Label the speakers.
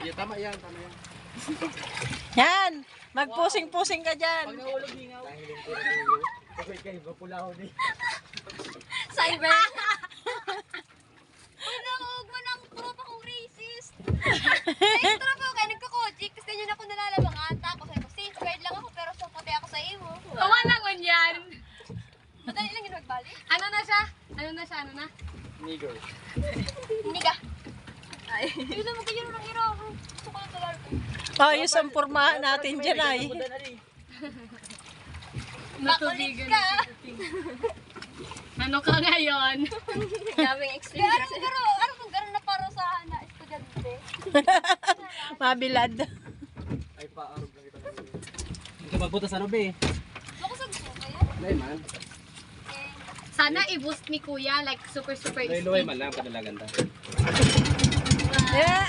Speaker 1: Yeah, tama yan, tama yan.
Speaker 2: Yan! Magpusing-pusing ka dyan.
Speaker 1: Pag nahulog hingaw. Tangilin ko rin yun. Okay kayo, mapulaw din.
Speaker 3: Cyber. Huwag mo ng tropa kong racist. Ay, tropa ko kayo nagkakojik. Tapos ganyan ako nalalabang ata ako. Sabi ko, safeguard lang ako pero suputi ako sa iyo.
Speaker 4: Tawa naman yan.
Speaker 3: Madali lang yun magbalik.
Speaker 4: Ano na siya? Ano na?
Speaker 1: Nigger.
Speaker 3: Hindi ka. Ay. Hindi na magkayaro ng iro. Gusto ko na talaga.
Speaker 2: Ayos ang pormahan natin dyan ay.
Speaker 3: Makulit ka.
Speaker 4: Ano ka ngayon?
Speaker 3: Daming experience. Ano kung gano'n na parusahan na estudyante?
Speaker 2: Mabilad.
Speaker 1: Ay, paarog lang kita. Hindi ka magbuta sa rubi.
Speaker 3: Makusag mo kaya?
Speaker 1: Nay man.
Speaker 4: Sana i-boost ni Kuya like super
Speaker 1: Luay-luay
Speaker 4: speed.
Speaker 1: man lang, kadalagan ta.
Speaker 2: Eh,